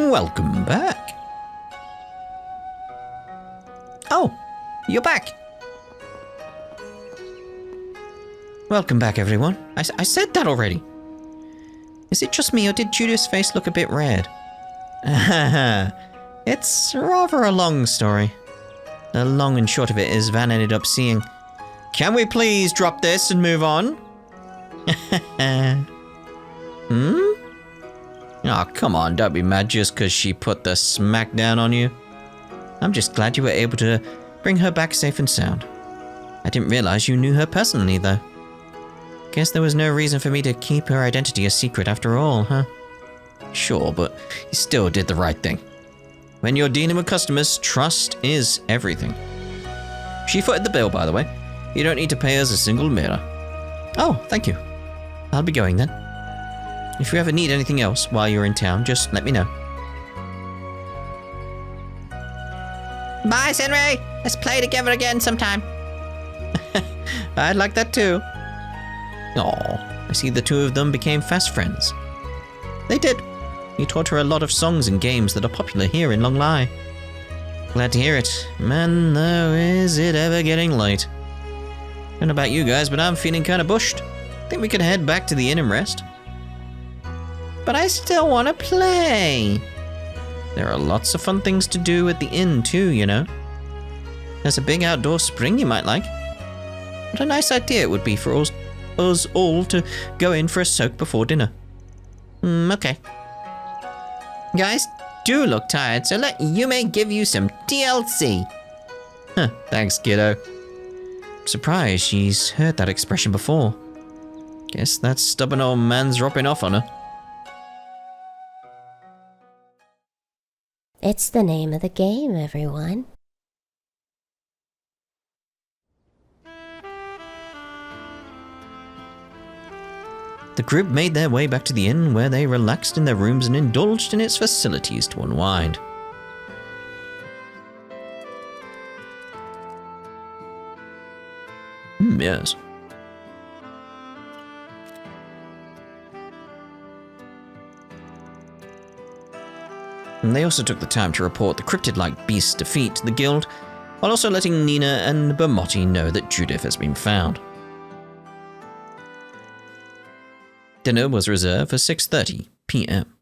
Welcome back. Oh, you're back. Welcome back, everyone. I said that already. Is it just me, or did Judith's face look a bit red? It's rather a long story. The long and short of it is Van ended up seeing, "Can we please drop this and move on?" Oh, come on, don't be mad just because she put the smack down on you. I'm just glad you were able to bring her back safe and sound. I didn't realize you knew her personally, though. Guess there was no reason for me to keep her identity a secret after all, huh? Sure, but you still did the right thing. When you're dealing with customers, trust is everything. She footed the bill, by the way. You don't need to pay us a single mirror. Oh, thank you. I'll be going then. If you ever need anything else while you're in town, just let me know. Bye, Senrei! Let's play together again sometime. I'd like that too. Aw, I see the two of them became fast friends. They did. He taught her a lot of songs and games that are popular here in Longlai. Glad to hear it. Man, though, is it ever getting late. I don't know about you guys, but I'm feeling kind of bushed. Think we could head back to the inn and rest? But I still want to play. There are lots of fun things to do at the inn too, you know. There's a big outdoor spring you might like. What a nice idea it would be for us all to go in for a soak before dinner. Okay. Guys, do look tired, so let Yume give you some TLC. Huh, thanks, kiddo. Surprised she's heard that expression before. Guess that stubborn old man's dropping off on her. It's the name of the game, everyone. The group made their way back to the inn, where they relaxed in their rooms and indulged in its facilities to unwind. Yes. And they also took the time to report the cryptid-like beast's defeat to the guild, while also letting Nina and Bermotti know that Judith has been found. Dinner was reserved for 6:30 p.m.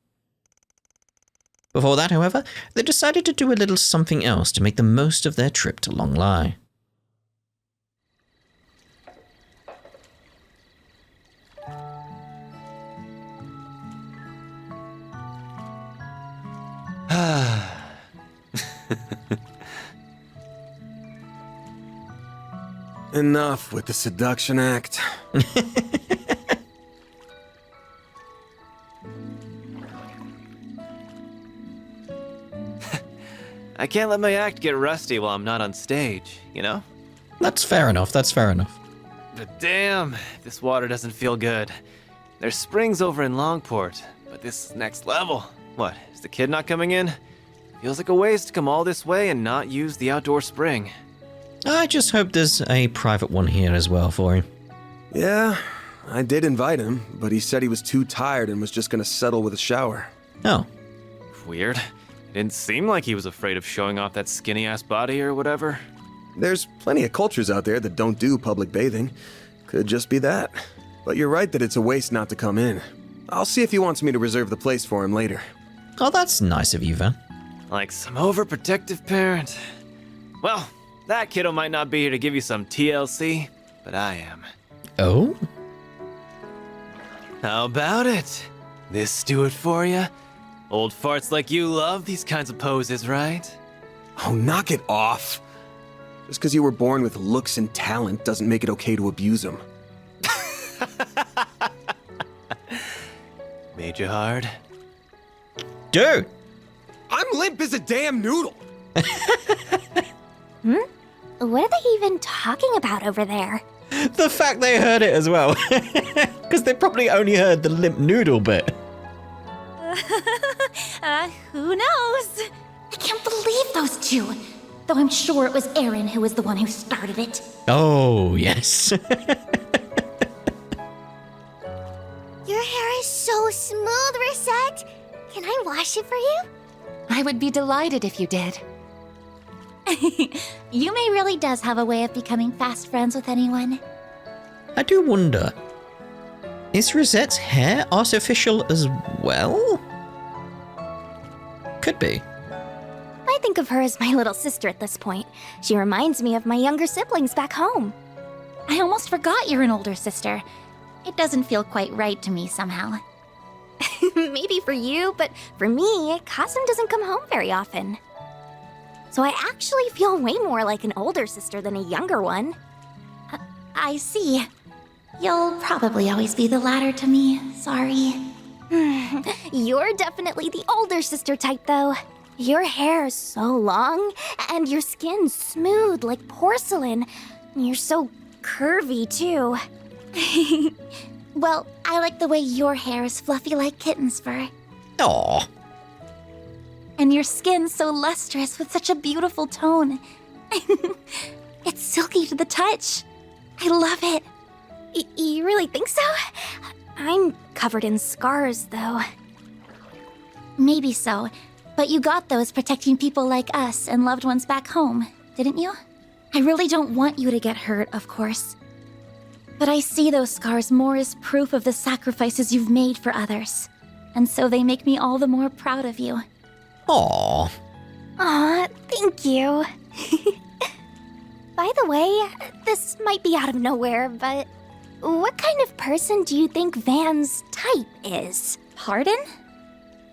Before that, however, they decided to do a little something else to make the most of their trip to Longlai. Enough with the seduction act. I can't let my act get rusty while I'm not on stage, you know? That's fair enough, that's fair enough. But damn, this water doesn't feel good. There's springs over in Longport, but this is next level. What, is the kid not coming in? Feels like a waste to come all this way and not use the outdoor spring. I just hope there's a private one here as well for him. Yeah, I did invite him, but he said he was too tired and was just gonna settle with a shower. Oh. Weird. It didn't seem like he was afraid of showing off that skinny-ass body or whatever. There's plenty of cultures out there that don't do public bathing. Could just be that. But you're right that it's a waste not to come in. I'll see if he wants me to reserve the place for him later. Oh, that's nice of you, Van. Like some overprotective parent. Well, that kiddo might not be here to give you some TLC, but I am. Oh? How about it? This do it for ya? Old farts like you love these kinds of poses, right? Oh, knock it off. Just because you were born with looks and talent doesn't make it okay to abuse them. Made you hard? Dude! I'm limp as a damn noodle! What are they even talking about over there? The fact they heard it as well. Because they probably only heard the limp noodle bit. Who knows? I can't believe those two. Though I'm sure it was Aaron who was the one who started it. Oh, yes. Your hair is so smooth, Reset. Can I wash it for you? I would be delighted if you did. Yume really does have a way of becoming fast friends with anyone. I do wonder, is Rosette's hair artificial as well? Could be. I think of her as my little sister at this point. She reminds me of my younger siblings back home. I almost forgot you're an older sister. It doesn't feel quite right to me somehow. Maybe for you, but for me, Kasum doesn't come home very often. So I actually feel way more like an older sister than a younger one. I see. You'll probably always be the latter to me. Sorry. You're definitely the older sister type, though. Your hair is so long, and your skin's smooth like porcelain. You're so curvy, too. Well, I like the way your hair is fluffy like kitten's fur. Aw. And your skin's so lustrous with such a beautiful tone. It's silky to the touch. I love it. You really think so? I'm covered in scars, though. Maybe so, but you got those protecting people like us and loved ones back home, didn't you? I really don't want you to get hurt, of course. But I see those scars more as proof of the sacrifices you've made for others. And so they make me all the more proud of you. Aw. Aw, thank you. By the way, this might be out of nowhere, but what kind of person do you think Van's type is? Pardon?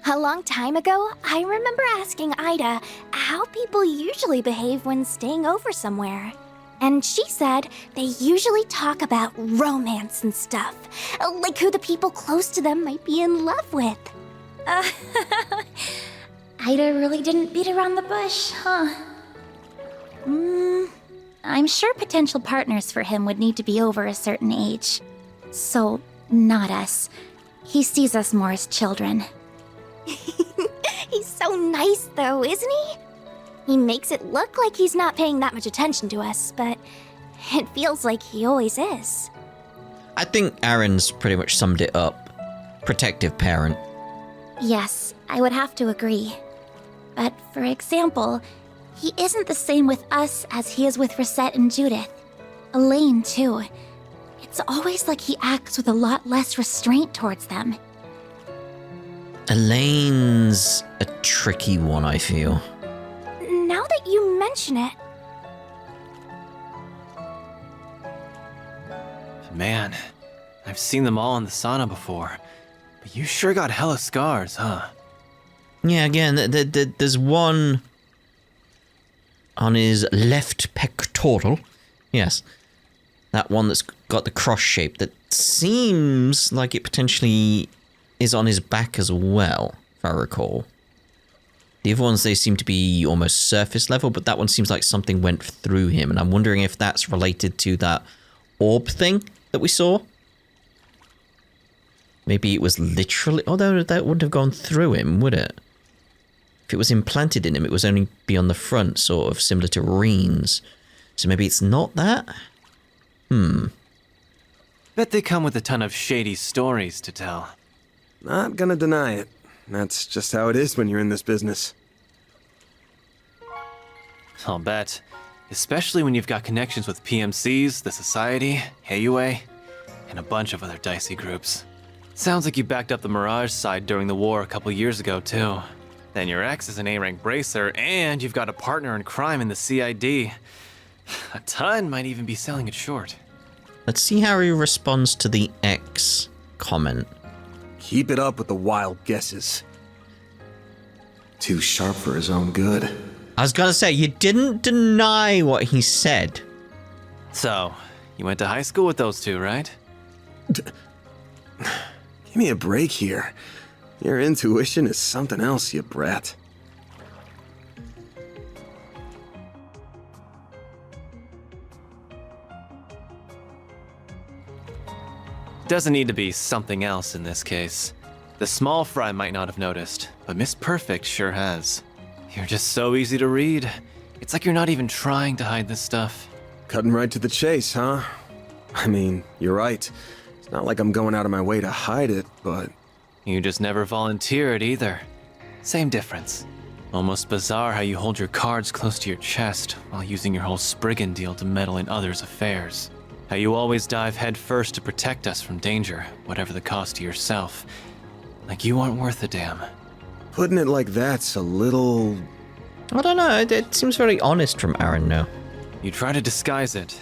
A long time ago, I remember asking Ida how people usually behave when staying over somewhere. And she said they usually talk about romance and stuff, like who the people close to them might be in love with. Ida really didn't beat around the bush, huh? I'm sure potential partners for him would need to be over a certain age. So, not us. He sees us more as children. He's so nice, though, isn't he? He makes it look like he's not paying that much attention to us, but it feels like he always is. I think Aaron's pretty much summed it up. Protective parent. Yes, I would have to agree. But for example, he isn't the same with us as he is with Rosette and Judith. Elaine, too. It's always like he acts with a lot less restraint towards them. Elaine's a tricky one, I feel. Now that you mention it... Man, I've seen them all in the sauna before. But you sure got hella scars, huh? Yeah, again, there's one on his left pectoral. Yes. That one that's got the cross shape that seems like it potentially is on his back as well, if I recall. The other ones, they seem to be almost surface level, but that one seems like something went through him, and I'm wondering if that's related to that orb thing that we saw. Maybe it was literally... Although that wouldn't have gone through him, would it? If it was implanted in him, it was only be on the front, sort of similar to Reen's. So maybe it's not that? Bet they come with a ton of shady stories to tell. Not gonna deny it. That's just how it is when you're in this business. I'll bet. Especially when you've got connections with PMCs, the Society, AUA, and a bunch of other dicey groups. Sounds like you backed up the Mirage side during the war a couple years ago, too. Then your ex is an A-rank bracer, and you've got a partner in crime in the CID. A ton might even be selling it short. Let's see how he responds to the X comment. Keep it up with the wild guesses. Too sharp for his own good. I was gonna say, you didn't deny what he said. So, you went to high school with those two, right? Give me a break here. Your intuition is something else, you brat. Doesn't need to be something else in this case. The small fry might not have noticed, but Miss Perfect sure has. You're just so easy to read. It's like you're not even trying to hide this stuff. Cutting right to the chase, huh? I mean, you're right. It's not like I'm going out of my way to hide it, but... You just never volunteered either. Same difference. Almost bizarre how you hold your cards close to your chest while using your whole Spriggan deal to meddle in others' affairs. How you always dive headfirst to protect us from danger, whatever the cost to yourself. Like you aren't worth a damn. Putting it like that's a little... I don't know, it seems very honest from Aaron now. You try to disguise it.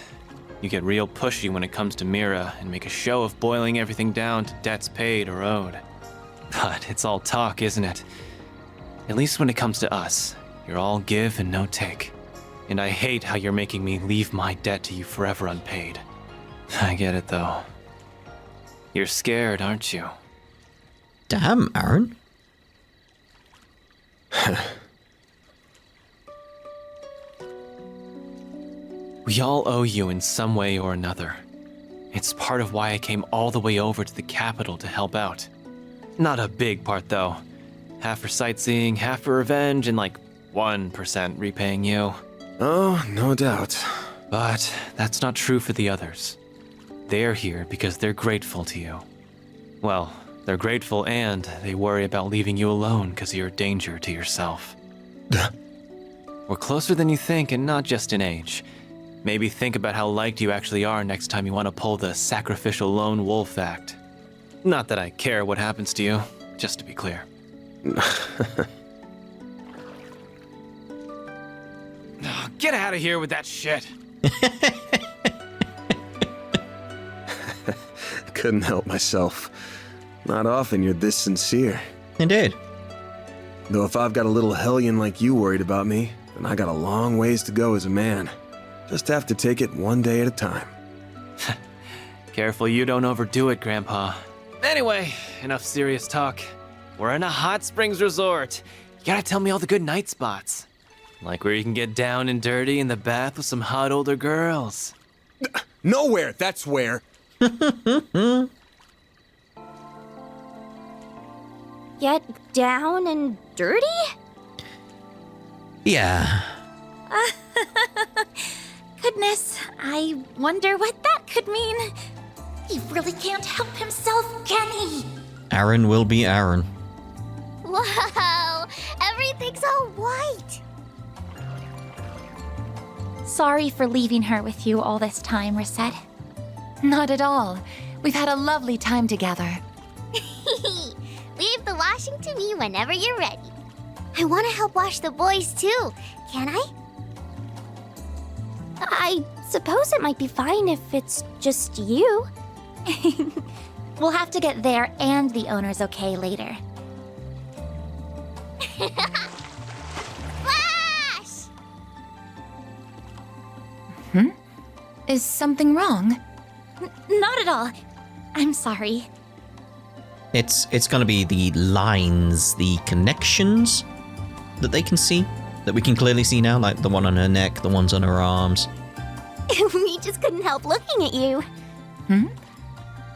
You get real pushy when it comes to Mira and make a show of boiling everything down to debts paid or owed. But it's all talk, isn't it? At least when it comes to us, you're all give and no take. And I hate how you're making me leave my debt to you forever unpaid. I get it though. You're scared, aren't you? Damn, Aaron. We all owe you in some way or another. It's part of why I came all the way over to the capital to help out. Not a big part though. Half for sightseeing, half for revenge, and like 1% repaying you. Oh, no doubt. But that's not true for the others. They're here because they're grateful to you. Well, they're grateful and they worry about leaving you alone because of your danger to yourself. We're closer than you think, and not just in age. Maybe think about how liked you actually are next time you want to pull the sacrificial lone wolf act. Not that I care what happens to you, just to be clear. Oh, get out of here with that shit. Couldn't help myself. Not often you're this sincere. Indeed. Though if I've got a little hellion like you worried about me, then I got a long ways to go as a man. Just have to take it one day at a time. Careful you don't overdo it, Grandpa. Anyway, enough serious talk. We're in a hot springs resort. You gotta tell me all the good night spots. Like where you can get down and dirty in the bath with some hot older girls. Nowhere, that's where. Get down and dirty? Yeah. Goodness, I wonder what that could mean. He really can't help himself, can he? Aaron will be Aaron. Wow, everything's all white. Sorry for leaving her with you all this time, Reset. Not at all. We've had a lovely time together. Leave the washing to me whenever you're ready. I want to help wash the boys too. Can I? I suppose it might be fine if it's just you. We'll have to get there and the owner's okay later. Flash! Is something wrong? Not at all. I'm sorry. It's gonna be the lines, the connections that they can see, that we can clearly see now, like the one on her neck, the ones on her arms. We just couldn't help looking at you.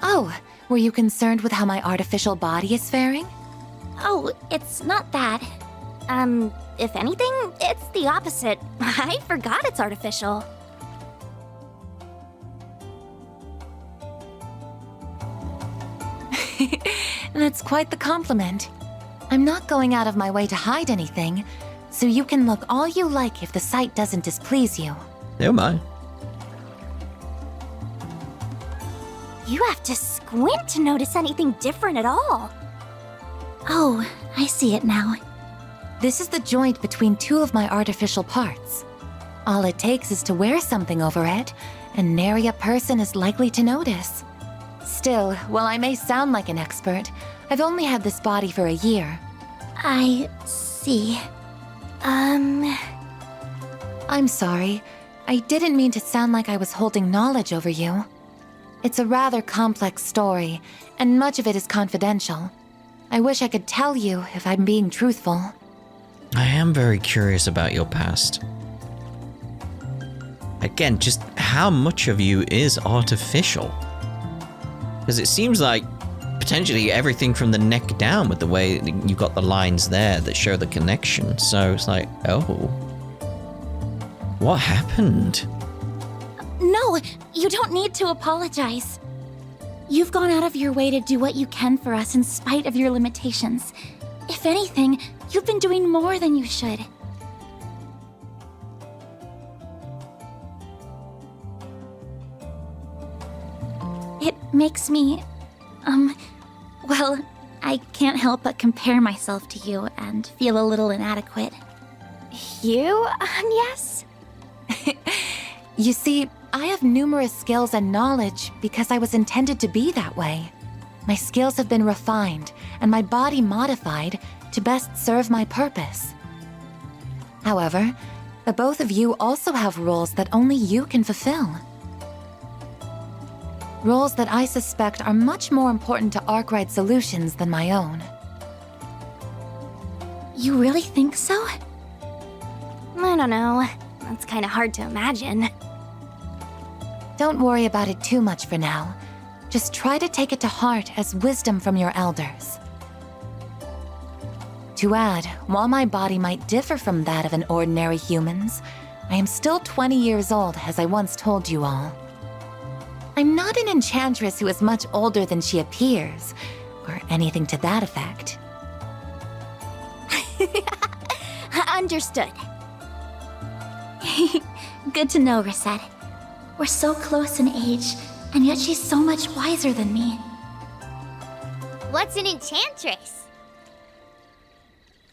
Oh, were you concerned with how my artificial body is faring? Oh, it's not that. If anything, it's the opposite. I forgot it's artificial. That's quite the compliment. I'm not going out of my way to hide anything, so you can look all you like if the sight doesn't displease you. Oh my. You have to squint to notice anything different at all. Oh, I see it now. This is the joint between two of my artificial parts. All it takes is to wear something over it, and nary a person is likely to notice. Still, while I may sound like an expert, I've only had this body for a year. I see. I'm sorry. I didn't mean to sound like I was holding knowledge over you. It's a rather complex story, and much of it is confidential. I wish I could tell you if I'm being truthful. I am very curious about your past. Again, just how much of you is artificial? Because it seems like potentially everything from the neck down, with the way you've got the lines there that show the connection. So it's like, oh. What happened? No, you don't need to apologize. You've gone out of your way to do what you can for us in spite of your limitations. If anything, you've been doing more than you should. It makes me, well, I can't help but compare myself to you and feel a little inadequate. You, yes? You see, I have numerous skills and knowledge because I was intended to be that way. My skills have been refined and my body modified to best serve my purpose. However, the both of you also have roles that only you can fulfill. Roles that I suspect are much more important to Arkwright Solutions than my own. You really think so? I don't know. That's kind of hard to imagine. Don't worry about it too much for now. Just try to take it to heart as wisdom from your elders. To add, while my body might differ from that of an ordinary human's, I am still 20 years old, as I once told you all. I'm not an enchantress who is much older than she appears, or anything to that effect. Understood. Good to know, Reset. We're so close in age, and yet she's so much wiser than me. What's an enchantress?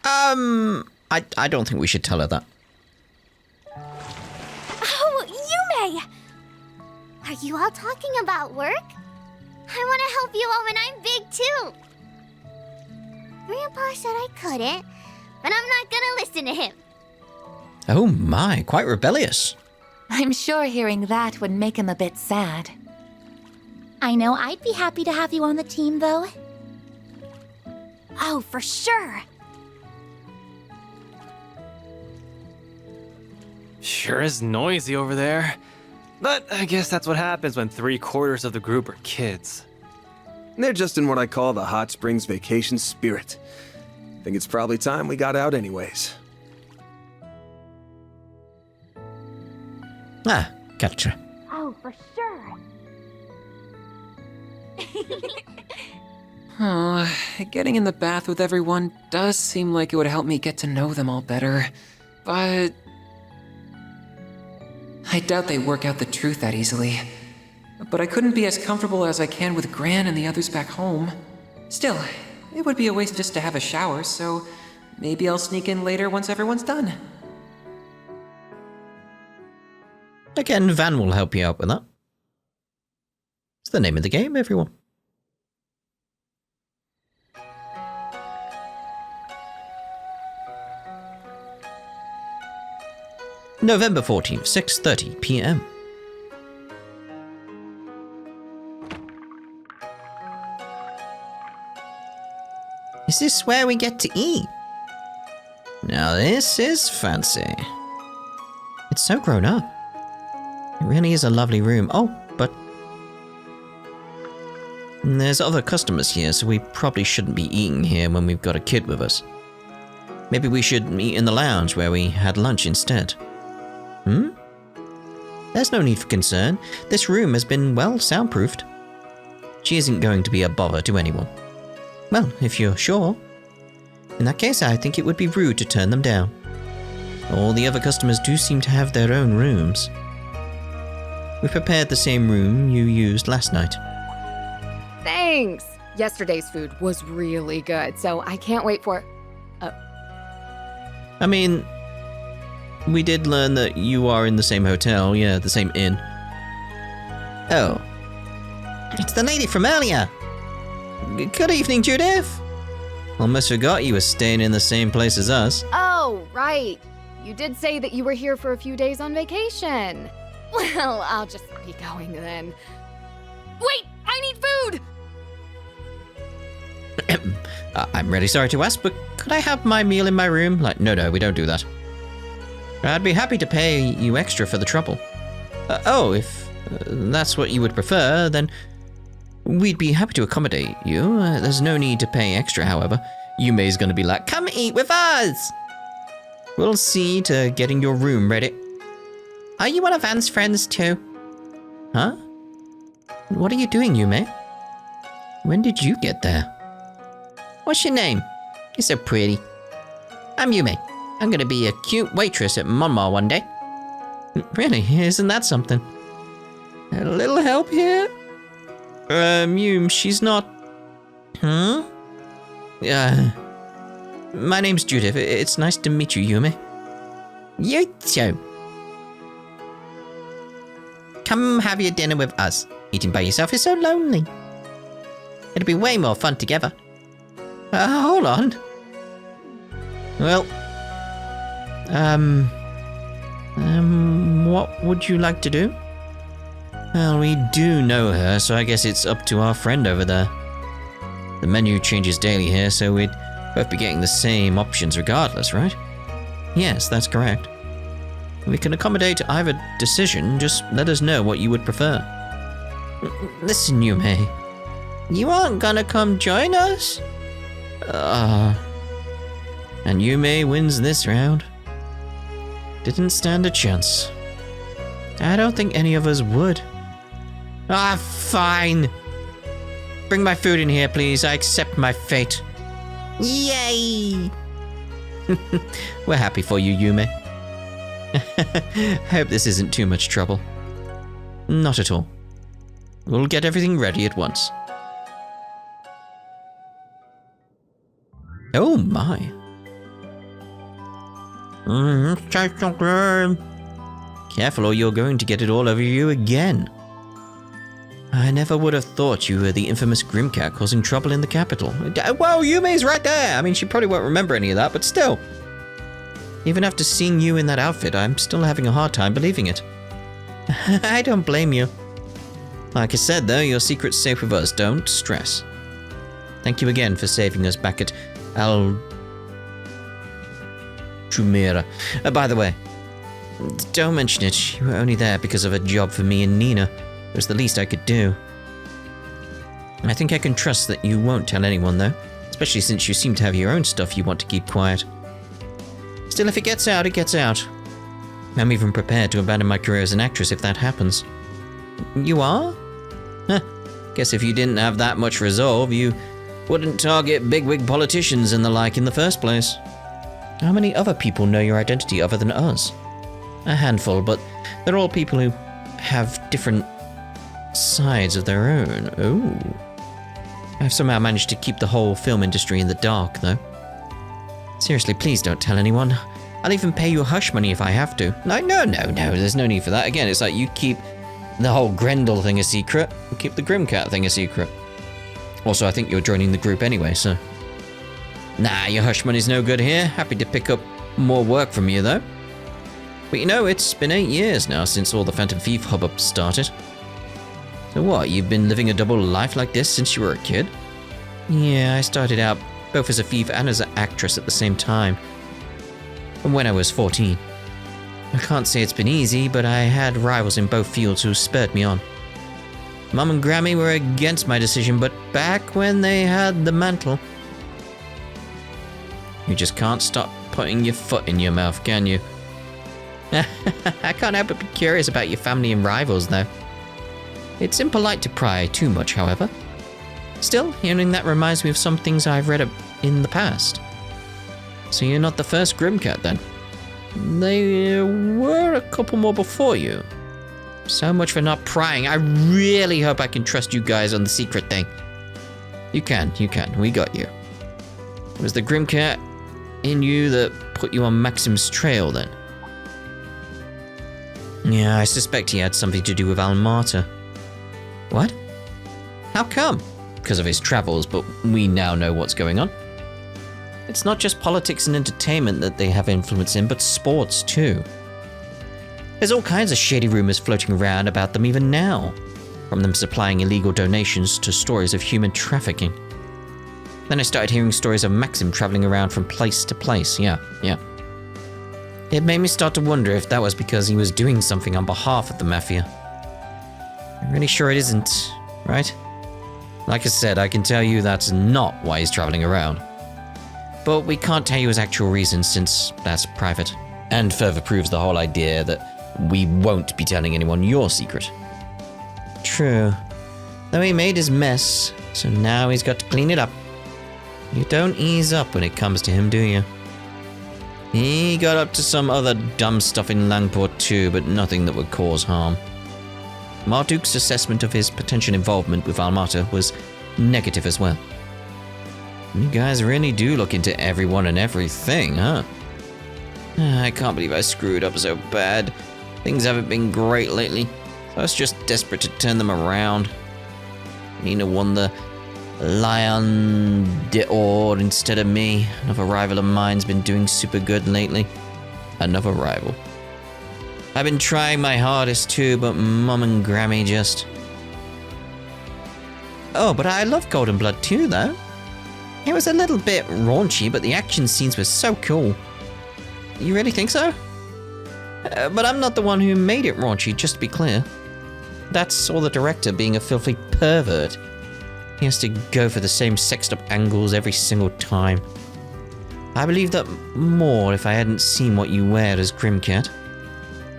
I don't think we should tell her that. Oh, Yume! Are you all talking about work? I want to help you all when I'm big, too. Grandpa said I couldn't, but I'm not gonna listen to him. Oh my, quite rebellious. I'm sure hearing that would make him a bit sad. I know I'd be happy to have you on the team, though. Oh, for sure. Sure is noisy over there. But I guess that's what happens when 3/4 of the group are kids. They're just in what I call the hot springs vacation spirit. Think it's probably time we got out anyways. Ah, gotcha. Oh, for sure. Oh, getting in the bath with everyone does seem like it would help me get to know them all better. But I doubt they work out the truth that easily. But I couldn't be as comfortable as I can with Gran and the others back home. Still, it would be a waste just to have a shower, so maybe I'll sneak in later once everyone's done. Again, Van will help you out with that. It's the name of the game, everyone. November 14th, 6:30 p.m. Is this where we get to eat? Now this is fancy. It's so grown up. It really is a lovely room. Oh, but there's other customers here, so we probably shouldn't be eating here when we've got a kid with us. Maybe we should eat in the lounge where we had lunch instead. There's no need for concern. This room has been well soundproofed. She isn't going to be a bother to anyone. Well, if you're sure. In that case, I think it would be rude to turn them down. All the other customers do seem to have their own rooms. We prepared the same room you used last night. Thanks! Yesterday's food was really good, so I can't wait for... I mean, we did learn that you are in the same hotel, yeah, the same inn. Oh. It's the lady from earlier! Good evening, Judith! Almost forgot you were staying in the same place as us. Oh, right. You did say that you were here for a few days on vacation. Well, I'll just be going then. Wait! I need food! I'm really sorry to ask, but could I have my meal in my room? No, we don't do that. I'd be happy to pay you extra for the trouble. If that's what you would prefer, then we'd be happy to accommodate you. There's no need to pay extra, however. Yume's gonna be like, come eat with us! We'll see to getting your room ready. Are you one of Van's friends too? Huh? What are you doing, Yume? When did you get there? What's your name? You're so pretty. I'm Yume. I'm gonna be a cute waitress at Monmar one day. Really? Isn't that something? A little help here? Yume, she's not... Huh? My name's Judith. It's nice to meet you, Yume. You too. Come have your dinner with us. Eating by yourself is so lonely. It'll be way more fun together. Hold on. Well, what would you like to do? Well, we do know her, so I guess it's up to our friend over there. The menu changes daily here, so we'd both be getting the same options regardless, right? Yes, that's correct. We can accommodate either decision, just let us know what you would prefer. Listen, Yume. You aren't gonna come join us? And Yume wins this round. Didn't stand a chance. I don't think any of us would. Fine. Bring my food in here, please. I accept my fate. Yay! We're happy for you, Yume. Hope this isn't too much trouble. Not at all. We'll get everything ready at once. Oh my. Tastes so good. Careful or you're going to get it all over you again. I never would have thought you were the infamous Grimcat causing trouble in the capital. Whoa, Yume's right there! I mean, she probably won't remember any of that, but still. Even after seeing you in that outfit, I'm still having a hard time believing it. I don't blame you. Like I said, though, your secret's safe with us. Don't stress. Thank you again for saving us back at Trumira. By the way, don't mention it. You were only there because of a job for me and Nina. It was the least I could do. I think I can trust that you won't tell anyone, though. Especially since you seem to have your own stuff you want to keep quiet. Still, if it gets out, it gets out. I'm even prepared to abandon my career as an actress if that happens. You are? Huh. Guess if you didn't have that much resolve, you wouldn't target bigwig politicians and the like in the first place. How many other people know your identity other than us? A handful, but they're all people who have different sides of their own. Oh. I've somehow managed to keep the whole film industry in the dark, though. Seriously, please don't tell anyone. I'll even pay you hush money if I have to. No, there's no need for that. Again, it's like you keep the whole Grendel thing a secret, and keep the Grimcat thing a secret. Also, I think you're joining the group anyway, so... Nah, your hush money's no good here. Happy to pick up more work from you, though. But you know, it's been 8 years now since all the Phantom Thief hubbub started. So what, you've been living a double life like this since you were a kid? Yeah, I started out both as a thief and as an actress at the same time. And when I was 14. I can't say it's been easy, but I had rivals in both fields who spurred me on. Mum and Grammy were against my decision, but back when they had the mantle... You just can't stop putting your foot in your mouth, can you? I can't help but be curious about your family and rivals, though. It's impolite to pry too much, however. Still, hearing that reminds me of some things I've read in the past. So you're not the first Grimcat, then? There were a couple more before you. So much for not prying. I really hope I can trust you guys on the secret thing. You can. We got you. It was the Grimcat in you that put you on Maxim's trail, then? Yeah, I suspect he had something to do with Almata. What? How come? Because of his travels, but we now know what's going on. It's not just politics and entertainment that they have influence in, but sports too. There's all kinds of shady rumors floating around about them even now, from them supplying illegal donations to stories of human trafficking. Then I started hearing stories of Maxim traveling around from place to place, yeah. It made me start to wonder if that was because he was doing something on behalf of the Mafia. I'm really sure it isn't, right? Like I said, I can tell you that's not why he's traveling around. But we can't tell you his actual reasons since that's private. And further proves the whole idea that we won't be telling anyone your secret. True. Though he made his mess, so now he's got to clean it up. You don't ease up when it comes to him, do you? He got up to some other dumb stuff in Langport too, but nothing that would cause harm. Marduk's assessment of his potential involvement with Almata was negative as well. You guys really do look into everyone and everything, huh? I can't believe I screwed up so bad. Things haven't been great lately, so I was just desperate to turn them around. Nina won the Lion d'Or instead of me. Another rival of mine's been doing super good lately. Another rival. I've been trying my hardest too, but Mum and Grammy just... Oh, but I love Golden Blood too, though. It was a little bit raunchy, but the action scenes were so cool. You really think so? But I'm not the one who made it raunchy, just to be clear. That's all the director being a filthy pervert. He has to go for the same sexed up angles every single time. I believe that more if I hadn't seen what you wear as Grimcat.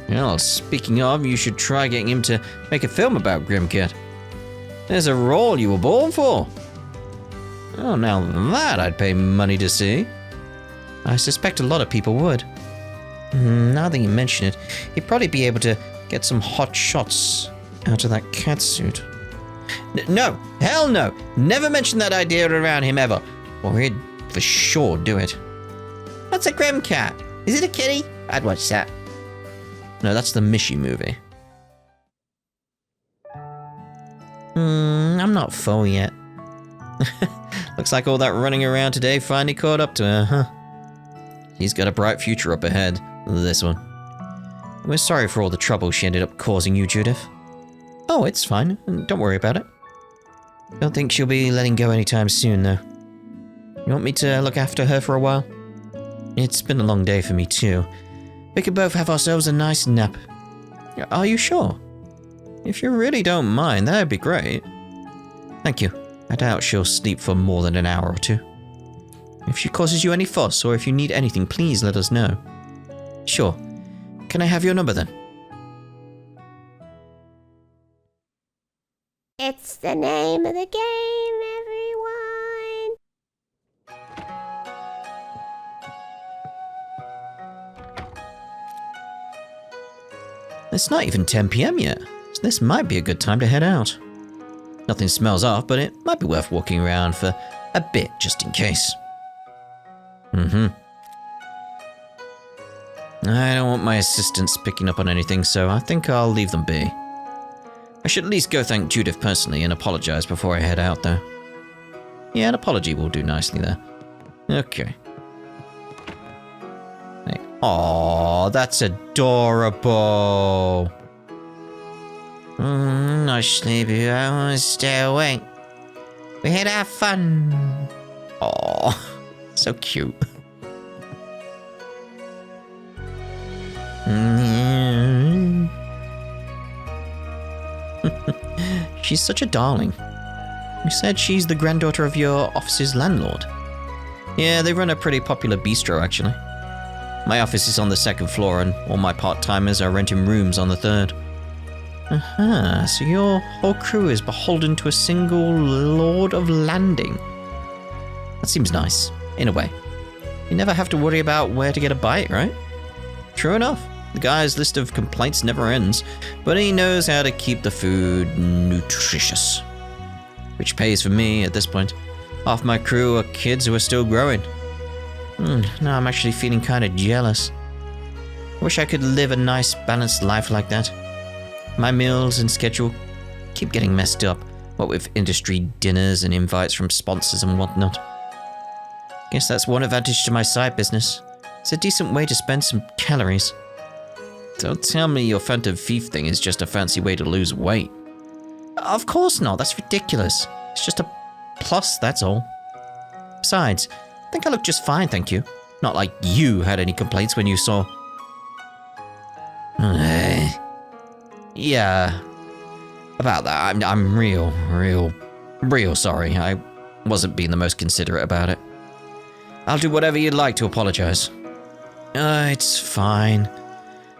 Well, speaking of, you should try getting him to make a film about Grimcat. There's a role you were born for. Oh, now that I'd pay money to see. I suspect a lot of people would. Now that you mention it, he'd probably be able to get some hot shots out of that cat suit. No, hell no. Never mention that idea around him ever, or he'd for sure do it. What's a Grim Cat? Is it a kitty? I'd watch that. No, that's the Mishi movie. I'm not full yet. Looks like all that running around today finally caught up to her, huh? She's got a bright future up ahead, this one. We're sorry for all the trouble she ended up causing you, Judith. Oh, it's fine. Don't worry about it. Don't think she'll be letting go anytime soon, though. You want me to look after her for a while? It's been a long day for me, too. We could both have ourselves a nice nap. Are you sure? If you really don't mind, that'd be great. Thank you. I doubt she'll sleep for more than an hour or two. If she causes you any fuss, or if you need anything, please let us know. Sure. Can I have your number then? It's the name of the game, everyone. It's not even 10 PM yet, so this might be a good time to head out. Nothing smells off, but it might be worth walking around for a bit just in case. I don't want my assistants picking up on anything, so I think I'll leave them be. I should at least go thank Judith personally and apologize before I head out, though. Yeah, an apology will do nicely there. Okay. Hey. Aww, that's adorable. No sleepy, I want to stay awake. We had our fun. Aww, so cute. She's such a darling. You said she's the granddaughter of your office's landlord. Yeah, they run a pretty popular bistro, actually. My office is on the second floor, and all my part-timers are renting rooms on the third. So your whole crew is beholden to a single Lord of Landing. That seems nice, in a way. You never have to worry about where to get a bite, right? True enough. The guy's list of complaints never ends, but he knows how to keep the food nutritious. Which pays for me at this point. Half my crew are kids who are still growing. Now I'm actually feeling kind of jealous. I wish I could live a nice, balanced life like that. My meals and schedule keep getting messed up, what with industry dinners and invites from sponsors and whatnot. Guess that's one advantage to my side business. It's a decent way to spend some calories. Don't tell me your Phantom Thief thing is just a fancy way to lose weight. Of course not, that's ridiculous. It's just a plus, that's all. Besides, I think I look just fine, thank you. Not like you had any complaints when you saw... Yeah, about that, I'm real sorry. I wasn't being the most considerate about it. I'll do whatever you'd like to apologize. It's fine.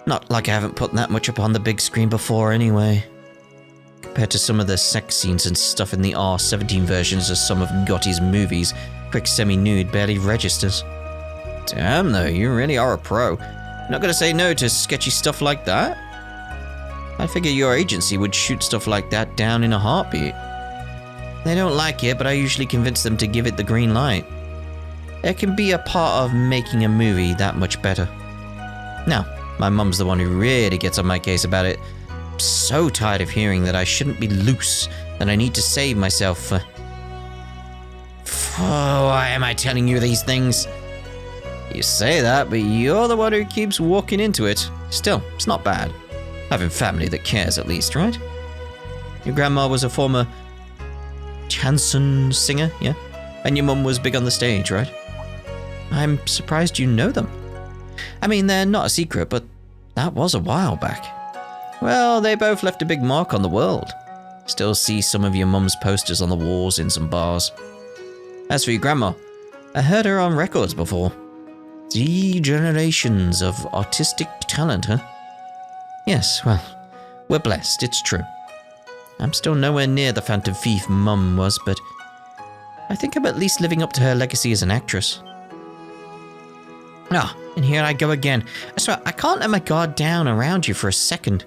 Not like I haven't put that much up on the big screen before anyway. Compared to some of the sex scenes and stuff in the R17 versions of some of Gotti's movies, quick semi-nude barely registers. Damn though, you really are a pro. You're not gonna say no to sketchy stuff like that? I figure your agency would shoot stuff like that down in a heartbeat. They don't like it, but I usually convince them to give it the green light. It can be a part of making a movie that much better. Now, my mum's the one who really gets on my case about it. I'm so tired of hearing that I shouldn't be loose, that I need to save myself. Why am I telling you these things? You say that, but you're the one who keeps walking into it. Still, it's not bad. Having family that cares at least, right? Your grandma was a former chanson singer, yeah? And your mum was big on the stage, right? I'm surprised you know them. I mean, they're not a secret, but that was a while back. Well, they both left a big mark on the world. Still see some of your mum's posters on the walls in some bars. As for your grandma, I heard her on records before. 3 generations of artistic talent, huh? Yes, well, we're blessed, it's true. I'm still nowhere near the phantom thief Mum was, but I think I'm at least living up to her legacy as an actress. Ah, and here I go again. I swear, I can't let my guard down around you for a second.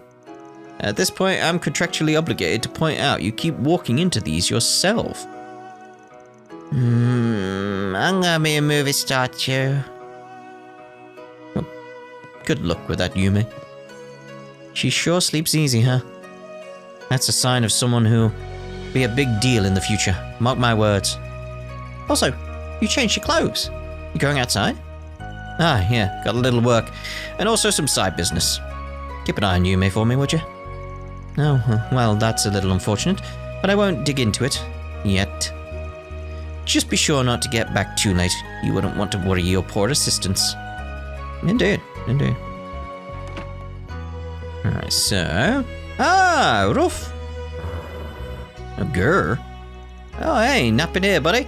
At this point, I'm contractually obligated to point out you keep walking into these yourself. I'm gonna be a movie star too. Well, good luck with that, Yume. She sure sleeps easy, huh? That's a sign of someone who'll be a big deal in the future. Mark my words. Also, you changed your clothes. You going outside? Ah, yeah, got a little work. And also some side business. Keep an eye on Yume for me, would you? Oh, well, that's a little unfortunate, but I won't dig into it. Yet. Just be sure not to get back too late. You wouldn't want to worry your poor assistants. Indeed, indeed. Alright, so... Ah, Ruff! A grr. Oh, hey, napping here, buddy.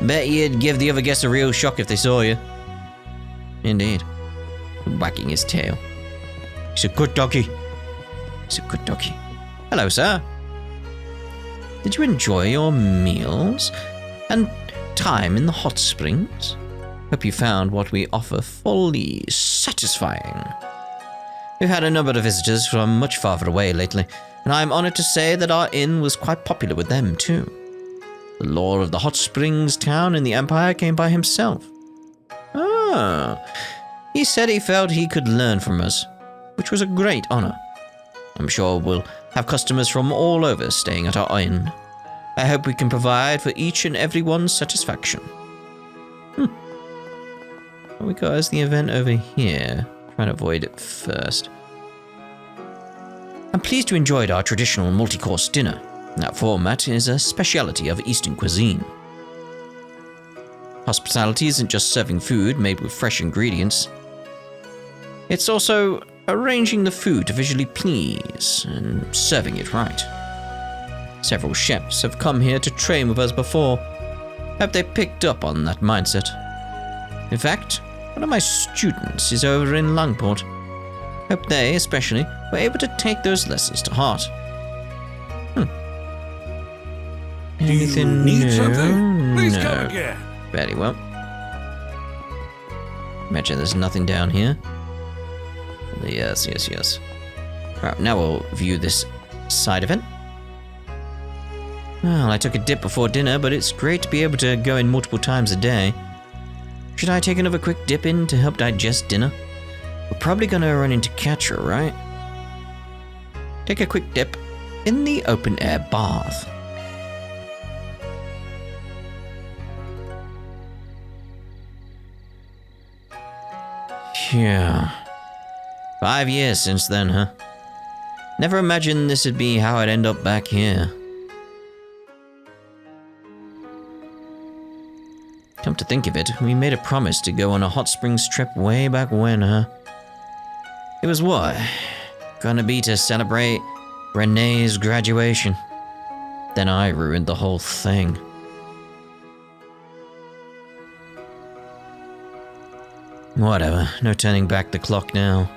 Bet you'd give the other guests a real shock if they saw you. Indeed. Wagging his tail. He's a good doggy. He's a good doggy. Hello, sir. Did you enjoy your meals and time in the hot springs? Hope you found what we offer fully satisfying. We've had a number of visitors from much farther away lately, and I'm honored to say that our inn was quite popular with them, too. The lord of the hot springs town in the Empire came by himself. Ah, he said he felt he could learn from us, which was a great honor. I'm sure we'll have customers from all over staying at our inn. I hope we can provide for each and everyone's satisfaction. What we got as the event over here? Trying to avoid it first. I'm pleased you enjoyed our traditional multi-course dinner. That format is a speciality of Eastern cuisine. Hospitality isn't just serving food made with fresh ingredients. It's also arranging the food to visually please and serving it right. Several chefs have come here to train with us before. Hope they picked up on that mindset. In fact, one of my students is over in Longport. Hope they, especially, were able to take those lessons to heart. Anything Do you need new? something? Please No. come again. Very well. Imagine there's nothing down here. Yes. Right, now we'll view this side event. Well, I took a dip before dinner, but it's great to be able to go in multiple times a day. Should I take another quick dip in to help digest dinner? We're probably gonna run into Catcher, right? Take a quick dip in the open air bath. Yeah. 5 years since then, huh? Never imagined this would be how I'd end up back here. Come to think of it, we made a promise to go on a hot springs trip way back when, huh? It was what? Gonna be to celebrate Renee's graduation. Then I ruined the whole thing. Whatever, no turning back the clock now.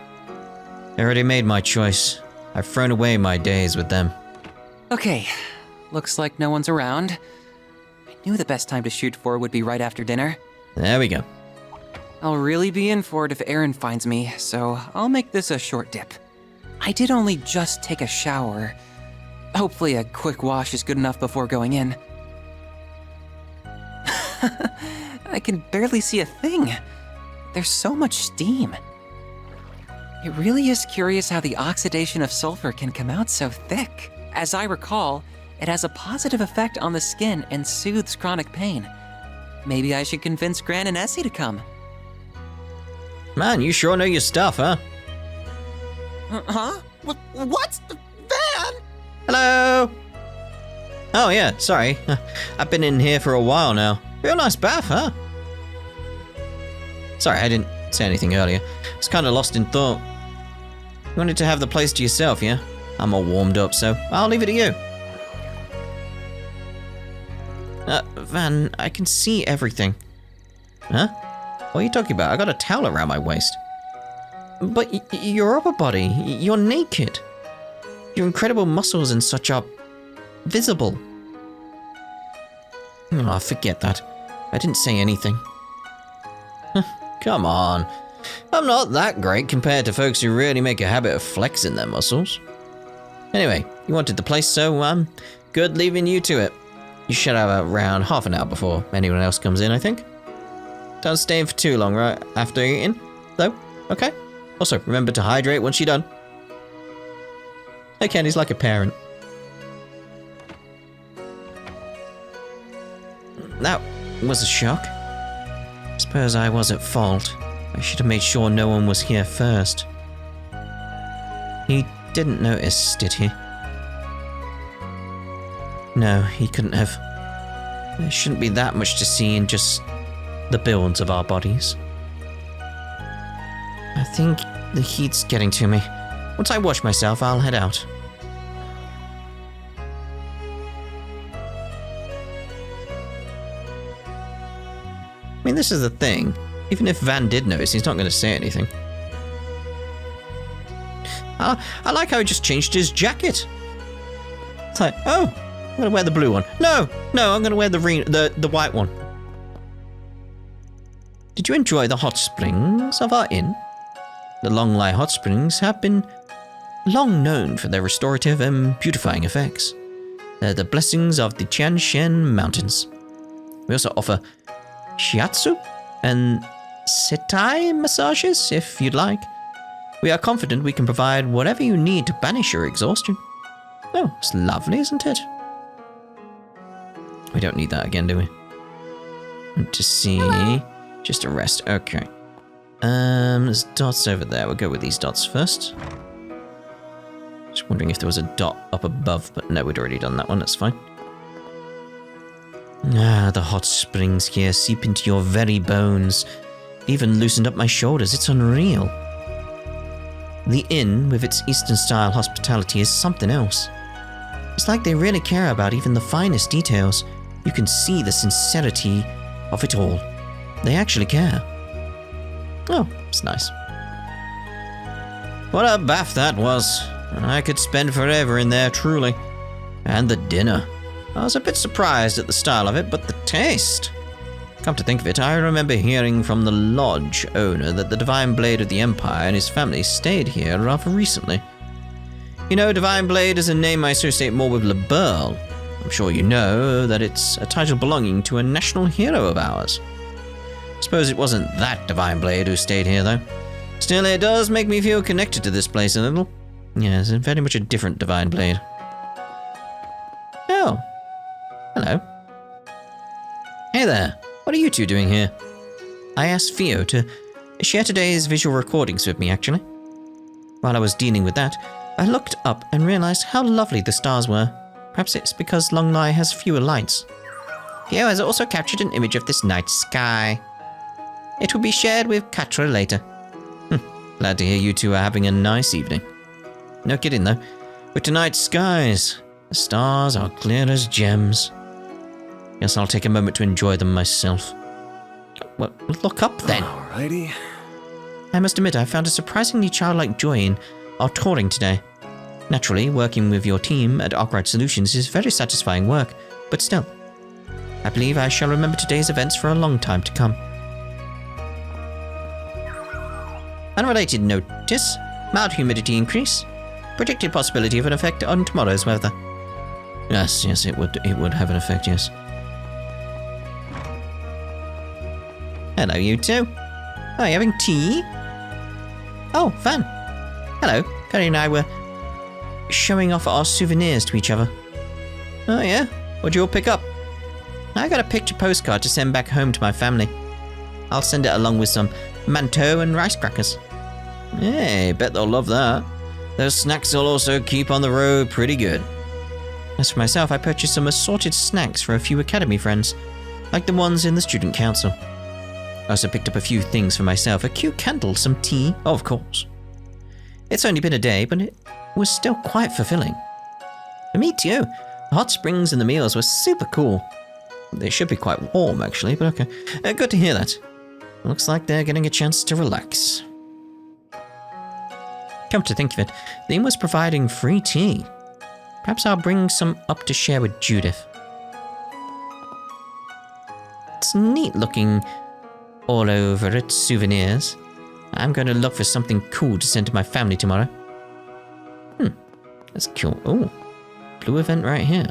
I already made my choice. I've thrown away my days with them. Okay, looks like no one's around. I knew the best time to shoot for would be right after dinner. There we go. I'll really be in for it if Aaron finds me, so I'll make this a short dip. I did only just take a shower. Hopefully a quick wash is good enough before going in. I can barely see a thing. There's so much steam. It really is curious how the oxidation of sulfur can come out so thick. As I recall, it has a positive effect on the skin and soothes chronic pain. Maybe I should convince Gran and Essie to come. Man, you sure know your stuff, huh? Huh? What? Van? Hello? Oh yeah, sorry. I've been in here for a while now. Real nice bath, huh? Sorry, I didn't say anything earlier. I was kind of lost in thought. You wanted to have the place to yourself, yeah? I'm all warmed up, so I'll leave it to you. Van, I can see everything. Huh? What are you talking about? I got a towel around my waist. But your upper body, you're naked. Your incredible muscles and such are visible. Oh, forget that. I didn't say anything. Come on. I'm not that great compared to folks who really make a habit of flexing their muscles. Anyway, you wanted the place, so I'm good leaving you to it. You should have around half an hour before anyone else comes in, I think. Don't stay in for too long, right after eating, though? Okay? Also, remember to hydrate once you're done. Hey, Kenny's like a parent. That was a shock. I suppose I was at fault. I should have made sure no one was here first. He didn't notice, did he? No, he couldn't have. There shouldn't be that much to see in just the builds of our bodies. I think the heat's getting to me. Once I wash myself, I'll head out. I mean, this is the thing. Even if Van did notice, he's not going to say anything. I like how he just changed his jacket. It's like, oh, I'm going to wear the blue one. No, I'm going to wear the white one. Did you enjoy the hot springs of our inn? The Longlai hot springs have been long known for their restorative and beautifying effects. They're the blessings of the Tianshan Mountains. We also offer shiatsu and setai massages if you'd like. We are confident we can provide whatever you need to banish your exhaustion. Oh, it's lovely, isn't it? We don't need that again, do we? Want to see. Hello. Just a rest. Okay. There's dots over there. We'll go with these dots first. Just wondering if there was a dot up above, but no, we'd already done that one. That's fine. Ah, the hot springs here seep into your very bones. Even loosened up my shoulders. It's unreal. The inn, with its Eastern-style hospitality, is something else. It's like they really care about even the finest details. You can see the sincerity of it all. They actually care. Oh, it's nice. What a bath that was. I could spend forever in there, truly. And the dinner. I was a bit surprised at the style of it, but the taste. Come to think of it, I remember hearing from the lodge owner that the Divine Blade of the Empire and his family stayed here rather recently. You know, Divine Blade is a name I associate more with Le Burle. I'm sure you know that it's a title belonging to a national hero of ours. I suppose it wasn't that Divine Blade who stayed here, though. Still, it does make me feel connected to this place a little. Yes, very much a different Divine Blade. Oh. Hello. Hey there. What are you two doing here? I asked Theo to share today's visual recordings with me, actually. While I was dealing with that, I looked up and realized how lovely the stars were. Perhaps it's because Longlai has fewer lights. Theo has also captured an image of this night sky. It will be shared with Katra later. Glad to hear you two are having a nice evening. No kidding though. With tonight's skies, the stars are clear as gems. Guess I'll take a moment to enjoy them myself. Well, look up then. Alrighty. I must admit, I found a surprisingly childlike joy in our touring today. Naturally, working with your team at Arkwright Solutions is very satisfying work, but still. I believe I shall remember today's events for a long time to come. Unrelated notice. Mild humidity increase. Predicted possibility of an effect on tomorrow's weather. Yes, it would have an effect, yes. Hello, you two. Are you having tea? Oh, fun. Hello. Perry and I were showing off our souvenirs to each other. Oh, yeah? What'd you all pick up? I got a picture postcard to send back home to my family. I'll send it along with some mantou and rice crackers. Hey, bet they'll love that. Those snacks will also keep on the road pretty good. As for myself, I purchased some assorted snacks for a few academy friends, like the ones in the student council. I also picked up a few things for myself, a cute candle, some tea, of course. It's only been a day, but it was still quite fulfilling. For me too. The hot springs and the meals were super cool. They should be quite warm, actually, but okay. Good to hear that. Looks like they're getting a chance to relax. Come to think of it, the inn was providing free tea. Perhaps I'll bring some up to share with Judith. It's neat looking all over at souvenirs. I'm going to look for something cool to send to my family tomorrow. That's cool. Oh, blue event right here.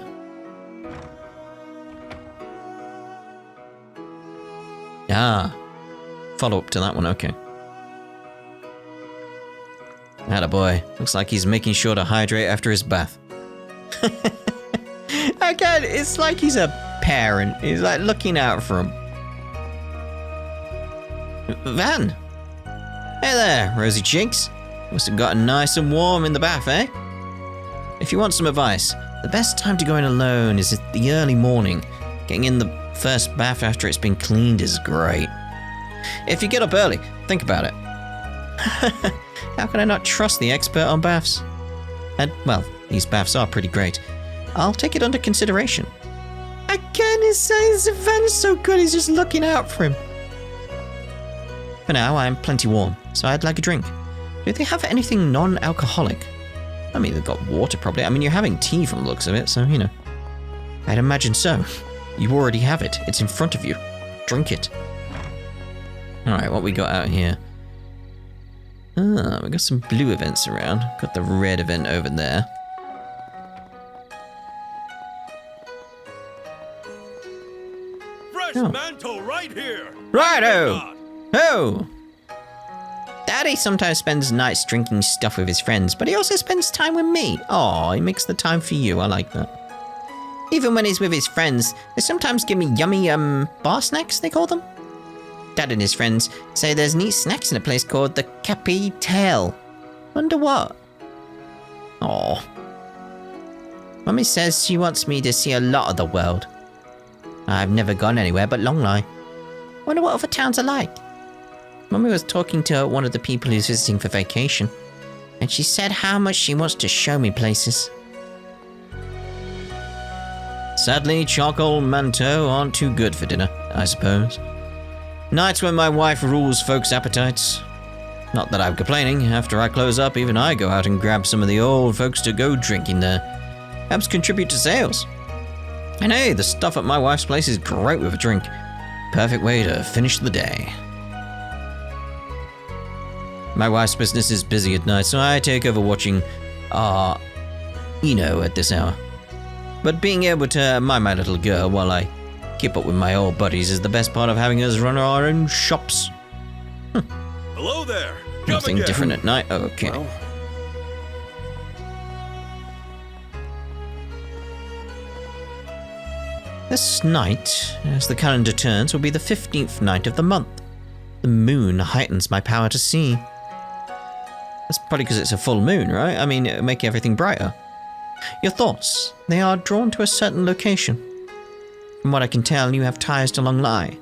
Ah, follow up to that one, okay. Attaboy. Looks like he's making sure to hydrate after his bath. Again, it's like he's a parent. He's like looking out for him. Van! Hey there, rosy cheeks. Must have gotten nice and warm in the bath, eh? If you want some advice, the best time to go in alone is at the early morning. Getting in the first bath after it's been cleaned is great. If you get up early, think about it. How can I not trust the expert on baths? And, well, these baths are pretty great. I'll take it under consideration. Again, his saying Van's so good, he's just looking out for him. For now, I'm plenty warm, so I'd like a drink. Do they have anything non-alcoholic? I mean, they've got water probably. I mean, you're having tea from the looks of it, so, you know. I'd imagine so. You already have it. It's in front of you. Drink it. Alright, what we got out here? Ah, we got some blue events around. Got the red event over there. Fresh mantle right here. Righto! Oh! Daddy sometimes spends nights drinking stuff with his friends, but he also spends time with me. Aw, he makes the time for you. I like that. Even when he's with his friends, they sometimes give me yummy, bar snacks, they call them. Dad and his friends say there's neat snacks in a place called the Capital. Wonder what? Aw. Mummy says she wants me to see a lot of the world. I've never gone anywhere but Longlai. Wonder what other towns are like. Mummy was talking to one of the people who's visiting for vacation, and she said how much she wants to show me places. Sadly, charcoal and mantou aren't too good for dinner, I suppose. Nights when my wife rules folks' appetites. Not that I'm complaining. After I close up, even I go out and grab some of the old folks to go drinking there. Helps contribute to sales. And hey, the stuff at my wife's place is great with a drink. Perfect way to finish the day. My wife's business is busy at night, so I take over watching Eno at this hour. But being able to mind my little girl while I keep up with my old buddies is the best part of having us run our own shops. Hello there. Nothing different at night? Okay. Well, This night, as the calendar turns, will be the 15th night of the month. The moon heightens my power to see. That's probably because it's a full moon, right? I mean, it'll make everything brighter. Your thoughts, they are drawn to a certain location. From what I can tell, you have ties to Longlai.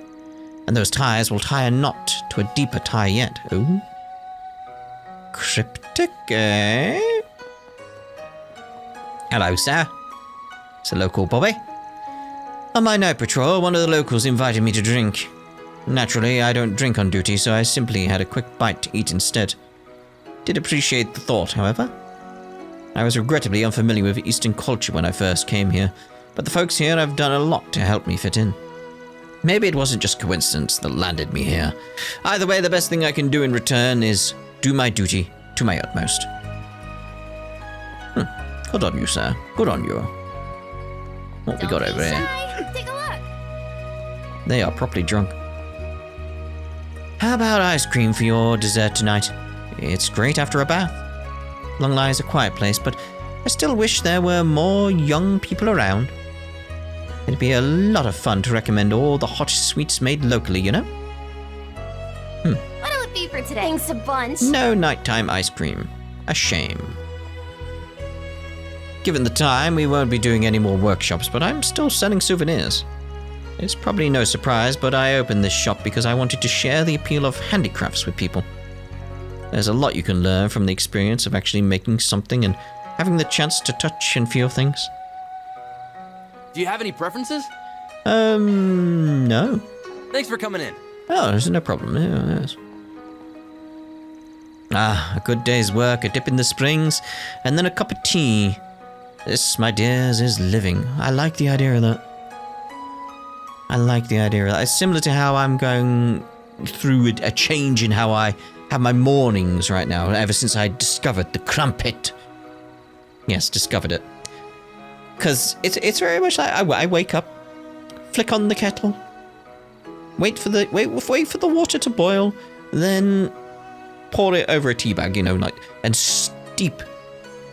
And those ties will tie a knot to a deeper tie yet. Ooh. Cryptic, eh? Hello, sir. It's a local Bobby. On my night patrol, one of the locals invited me to drink. Naturally, I don't drink on duty, so I simply had a quick bite to eat instead. Did appreciate the thought, however. I was regrettably unfamiliar with Eastern culture when I first came here, but the folks here have done a lot to help me fit in. Maybe it wasn't just coincidence that landed me here. Either way, the best thing I can do in return is do my duty to my utmost. Good on you, sir. Good on you. What we got over here? Take a look. They are properly drunk. How about ice cream for your dessert tonight? It's great after a bath. Longlai is a quiet place, but I still wish there were more young people around. It'd be a lot of fun to recommend all the hottest sweets made locally, you know? What'll it be for today? Thanks a bunch. No nighttime ice cream. A shame. Given the time, we won't be doing any more workshops, but I'm still selling souvenirs. It's probably no surprise, but I opened this shop because I wanted to share the appeal of handicrafts with people. There's a lot you can learn from the experience of actually making something and having the chance to touch and feel things. Do you have any preferences? No. Thanks for coming in. Oh, there's no problem. Yeah, yes. A good day's work, a dip in the springs, and then a cup of tea. This, my dears, is living. I like the idea of that. It's similar to how I'm going through a change in how I have my mornings right now, ever since I discovered the crumpet. Yes, discovered it. Because it's very much like I wake up, flick on the kettle, wait for the water to boil, then pour it over a tea bag, and steep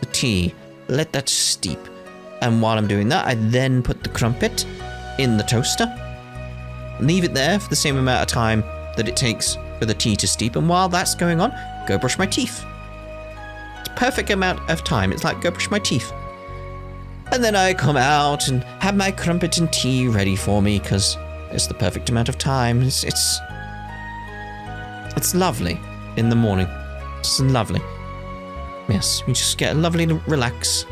the tea. Let that steep. And while I'm doing that, I then put the crumpet in the toaster, leave it there for the same amount of time that it takes for the tea to steep, and while that's going on, go brush my teeth. It's a perfect amount of time. It's like, go brush my teeth. And then I come out and have my crumpet and tea ready for me, because it's the perfect amount of time. It's lovely in the morning. It's lovely. Yes, you just get a lovely relax.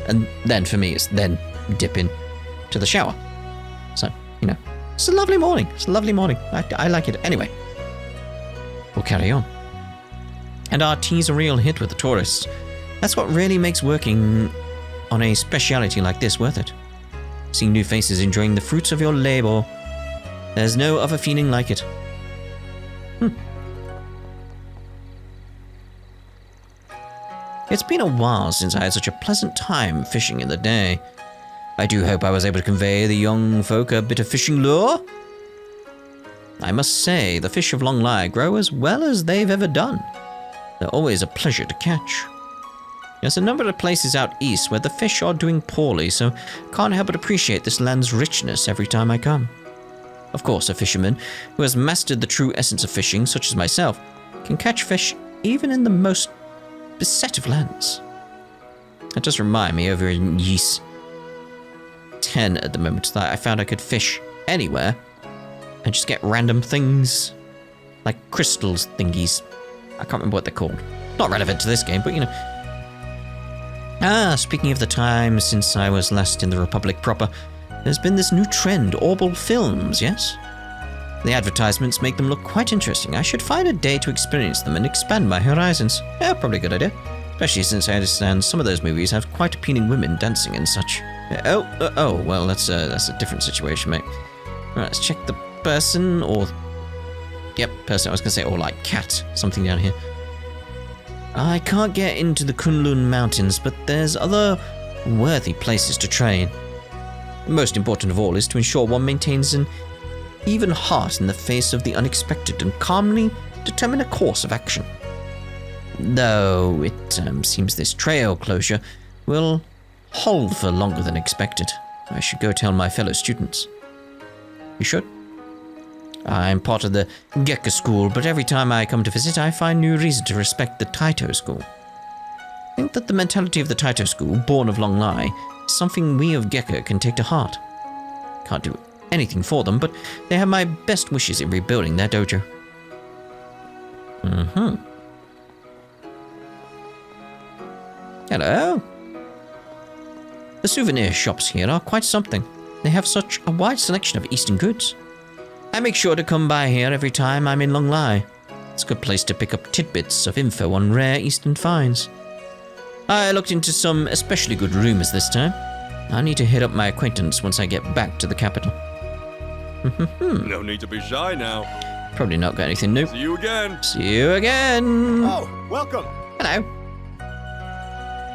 And then for me, it's then dip in to the shower. So, it's a lovely morning. I like it. Anyway, we'll carry on. And our tea's a real hit with the tourists. That's what really makes working on a speciality like this worth it. Seeing new faces enjoying the fruits of your labor. There's no other feeling like it. It's been a while since I had such a pleasant time fishing in the day. I do hope I was able to convey the young folk a bit of fishing lure. I must say, the fish of Longlai grow as well as they've ever done. They're always a pleasure to catch. There's a number of places out east where the fish are doing poorly, so can't help but appreciate this land's richness every time I come. Of course, a fisherman who has mastered the true essence of fishing, such as myself, can catch fish even in the most beset of lands. That does remind me over in Ys 10 at the moment that I found I could fish anywhere and just get random things like crystals thingies. I can't remember what they're called. Not relevant to this game, but speaking of the time since I was last in the Republic proper, there's been this new trend, Orbal films, yes? The advertisements make them look quite interesting. I should find a day to experience them and expand my horizons. Yeah, probably a good idea. Especially since I understand some of those movies have quite appealing women dancing and such. Well, that's a different situation, mate. Right, let's check the person, or... Yep, person, I was going to say, or like cat, something down here. I can't get into the Kunlun Mountains, but there's other worthy places to train. Most important of all is to ensure one maintains an even heart in the face of the unexpected and calmly determine a course of action. Though it seems this trail closure will hold for longer than expected. I should go tell my fellow students. You should? I'm part of the Gekka school, but every time I come to visit, I find new reason to respect the Taito school. I think that the mentality of the Taito school, born of Longlai, is something we of Gekka can take to heart. Can't do anything for them, but they have my best wishes in rebuilding their dojo. Hello. The souvenir shops here are quite something. They have such a wide selection of Eastern goods. I make sure to come by here every time I'm in Longlai. It's a good place to pick up tidbits of info on rare Eastern finds. I looked into some especially good rumors this time. I need to hit up my acquaintance once I get back to the capital. No need to be shy now. Probably not got anything new. See you again. See you again. Oh, welcome. Hello.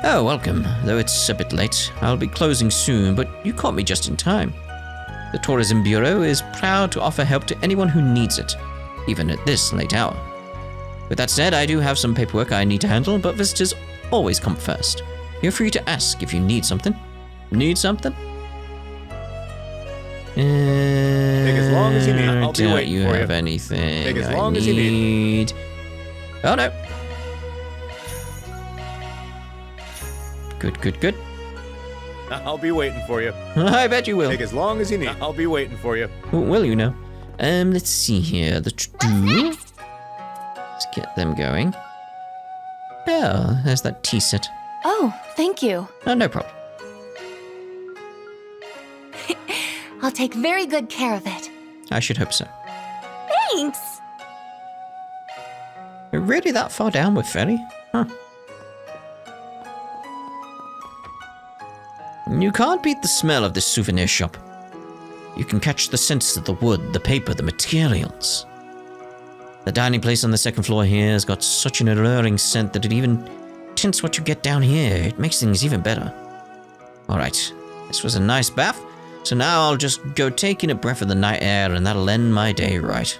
Oh, welcome. Though it's a bit late, I'll be closing soon, but you caught me just in time. The Tourism Bureau is proud to offer help to anyone who needs it, even at this late hour. With that said, I do have some paperwork I need to handle, but visitors always come first. Feel free to ask if you need something. Need something? Take as long as you need. I'll be Don't waiting you for have you. anything Take as I long as you need. Oh no. Good. I'll be waiting for you. I bet you will. Take as long as you need. I'll be waiting for you. Will you know? Let's see here. The to-do. Let's get them going. Oh, there's that tea set. Oh, thank you. Oh, no problem. I'll take very good care of it. I should hope so. Thanks! We're really that far down with Ferry? Huh. You can't beat the smell of this souvenir shop. You can catch the scents of the wood, the paper, the materials. The dining place on the second floor here has got such an alluring scent that it even tints what you get down here. It makes things even better. Alright, this was a nice bath, so now I'll just go take in a breath of the night air and that'll end my day right.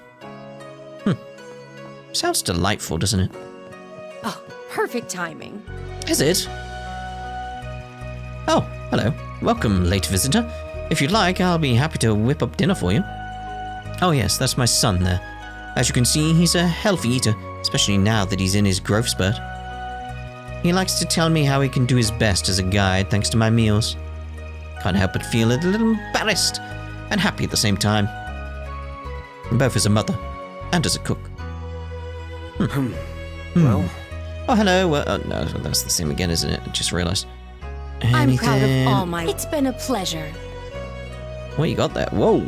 Sounds delightful, doesn't it? Oh, perfect timing. Is it? Oh, hello. Welcome, late visitor. If you'd like, I'll be happy to whip up dinner for you. Oh yes, that's my son there. As you can see, he's a healthy eater, especially now that he's in his growth spurt. He likes to tell me how he can do his best as a guide thanks to my meals. Can't help but feel a little embarrassed and happy at the same time. Both as a mother and as a cook. Well, Oh, hello. No, that's the same again, isn't it? I just realized. I'm proud of Anything- all my... It's been a pleasure. What you got there? Whoa.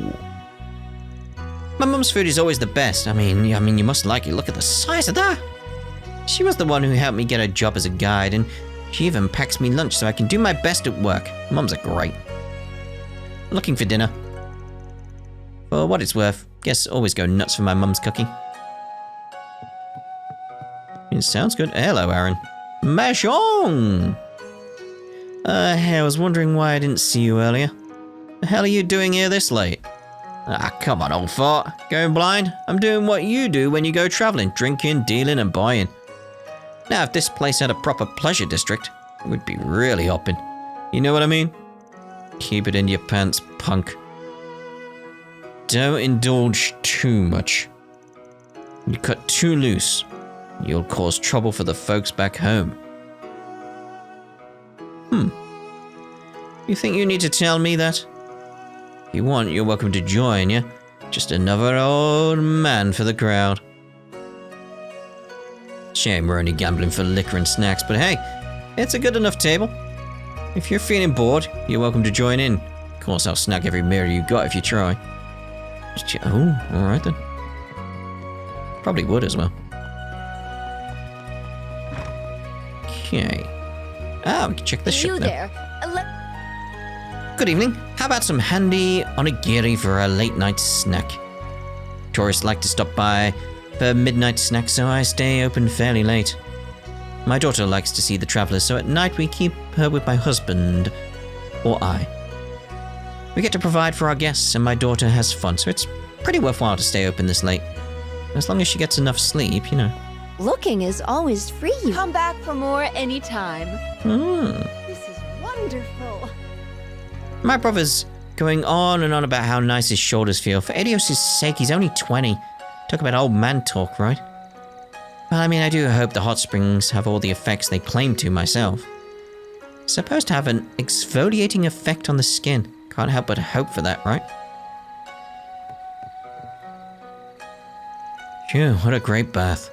My mum's food is always the best. I mean, you must like it. Look at the size of that. She was the one who helped me get a job as a guide, and she even packs me lunch so I can do my best at work. Mums are great. Looking for dinner. For what it's worth, guess always go nuts for my mum's cooking. It sounds good. Hello, Aaron. Mahjong! Hey, I was wondering why I didn't see you earlier. The hell are you doing here this late? Ah, come on, old fart. Going blind? I'm doing what you do when you go traveling, drinking, dealing, and buying. Now, if this place had a proper pleasure district, it would be really hopping. You know what I mean? Keep it in your pants, punk. Don't indulge too much. You cut too loose, you'll cause trouble for the folks back home. You think you need to tell me that? If you want, you're welcome to join, yeah? Just another old man for the crowd. Shame we're only gambling for liquor and snacks, but hey, it's a good enough table. If you're feeling bored, you're welcome to join in. Of course, I'll snag every mirror you got if you try. Oh, alright then. Probably would as well. Okay. Ah, we can check this ship You now. there. Good evening. How about some handy onigiri for a late night snack? Tourists like to stop by for midnight snack, so I stay open fairly late. My daughter likes to see the travelers, so at night we keep her with my husband, or I. We get to provide for our guests, and my daughter has fun, so it's pretty worthwhile to stay open this late. As long as she gets enough sleep, you know. Looking is always free. Come back for more anytime. This is wonderful. My brother's going on and on about how nice his shoulders feel. For Adios' sake, he's only 20. Talk about old man talk, right? Well, I mean, I do hope the hot springs have all the effects they claim to myself. It's supposed to have an exfoliating effect on the skin. Can't help but hope for that, right? Phew, what a great bath.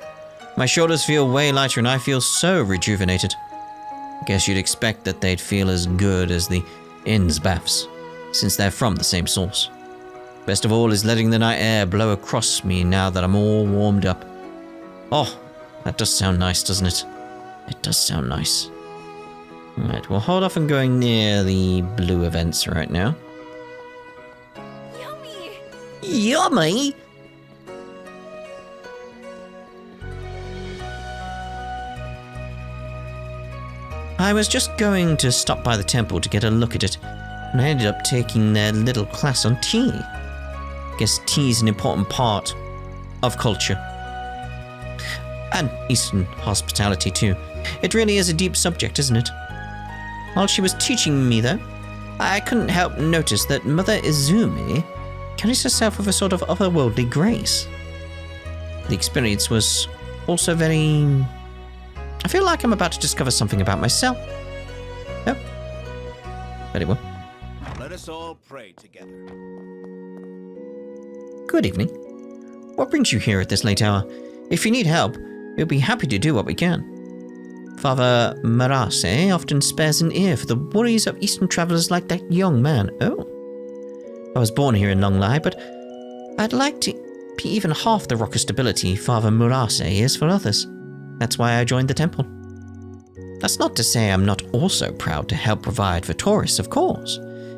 My shoulders feel way lighter and I feel so rejuvenated. I guess you'd expect that they'd feel as good as the inn's baths, since they're from the same source. Best of all is letting the night air blow across me now that I'm all warmed up. Oh, that does sound nice, doesn't it? It does sound nice. Right, we'll hold off on going near the blue events right now. Yummy! Yummy! I was just going to stop by the temple to get a look at it, and I ended up taking their little class on tea. Guess tea is an important part of culture. And Eastern hospitality too. It really is a deep subject, isn't it? While she was teaching me though, I couldn't help notice that Mother Izumi carries herself with a sort of otherworldly grace. The experience was also very... I feel like I'm about to discover something about myself. Oh. Very well. Let us all pray together. Good evening. What brings you here at this late hour? If you need help, we'll be happy to do what we can. Father Marase often spares an ear for the worries of Eastern travelers like that young man. Oh. I was born here in Longlai, but I'd like to be even half the rock of stability Father Marase is for others. That's why I joined the temple. That's not to say I'm not also proud to help provide for tourists, of course,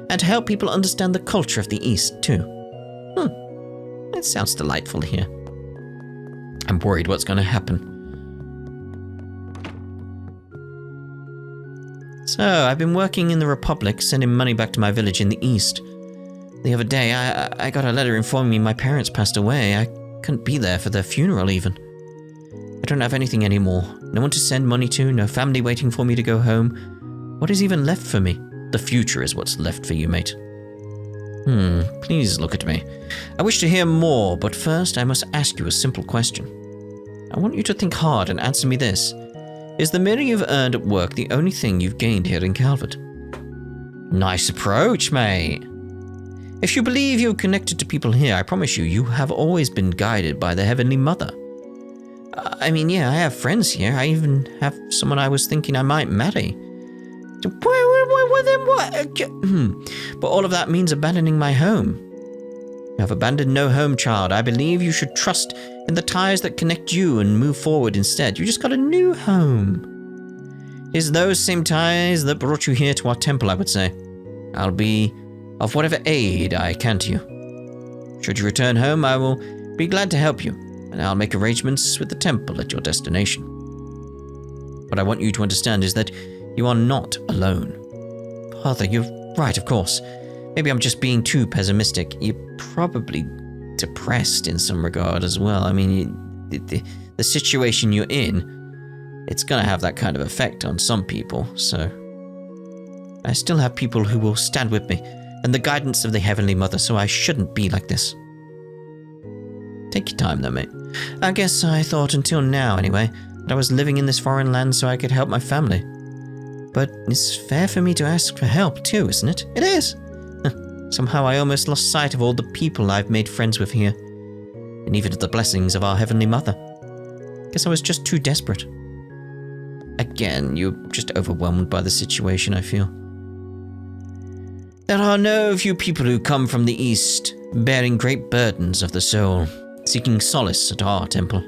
and to help people understand the culture of the East, too. It sounds delightful here. I'm worried what's going to happen. So, I've been working in the Republic, sending money back to my village in the East. The other day, I got a letter informing me my parents passed away. I couldn't be there for their funeral, even. I don't have anything anymore. No one to send money to, no family waiting for me to go home. What is even left for me? The future is what's left for you, mate. Please look at me. I wish to hear more, but first I must ask you a simple question. I want you to think hard and answer me this. Is the money you've earned at work the only thing you've gained here in Calvert? Nice approach, mate. If you believe you're connected to people here, I promise you have always been guided by the Heavenly Mother. I mean, yeah, I have friends here. I even have someone I was thinking I might marry. But all of that means abandoning my home. You have abandoned no home, child. I believe you should trust in the ties that connect you and move forward instead. You just got a new home. It's those same ties that brought you here to our temple, I would say. I'll be of whatever aid I can to you. Should you return home, I will be glad to help you, and I'll make arrangements with the temple at your destination. What I want you to understand is that you are not alone. Father, you're right, of course. Maybe I'm just being too pessimistic. You're probably depressed in some regard as well. I mean, the situation you're in, it's gonna have that kind of effect on some people, so... I still have people who will stand with me, and the guidance of the Heavenly Mother, so I shouldn't be like this. Take your time though, mate. I guess I thought until now, anyway, that I was living in this foreign land so I could help my family. But it's fair for me to ask for help too, isn't it? It is! Somehow I almost lost sight of all the people I've made friends with here, and even of the blessings of our Heavenly Mother. Guess I was just too desperate. Again, you're just overwhelmed by the situation, I feel. There are no few people who come from the East, bearing great burdens of the soul, seeking solace at our temple.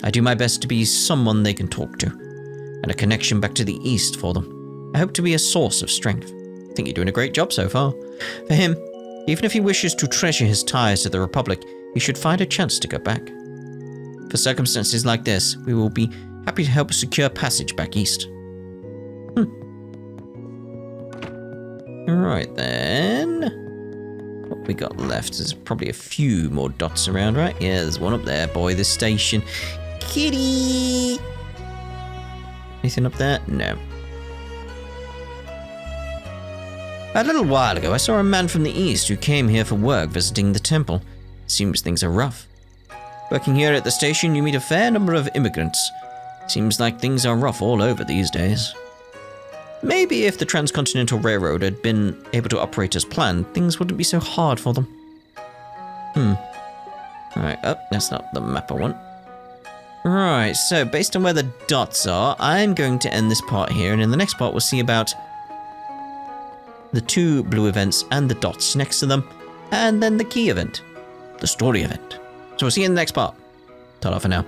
I do my best to be someone they can talk to, and a connection back to the East for them. I hope to be a source of strength. I think you're doing a great job so far. For him, even if he wishes to treasure his ties to the Republic, he should find a chance to go back. For circumstances like this, we will be happy to help secure passage back east. Right then. What we got left is probably a few more dots around, right? Yeah, there's one up there, boy, the station. Kitty! Anything up there? No. A little while ago, I saw a man from the East who came here for work visiting the temple. Seems things are rough. Working here at the station, you meet a fair number of immigrants. Seems like things are rough all over these days. Maybe if the Transcontinental Railroad had been able to operate as planned, things wouldn't be so hard for them. Alright, that's not the map I want. Right, so based on where the dots are, I'm going to end this part here, and in the next part we'll see about the two blue events and the dots next to them, and then the key event, the story event. So we'll see you in the next part. Ta-ra for now.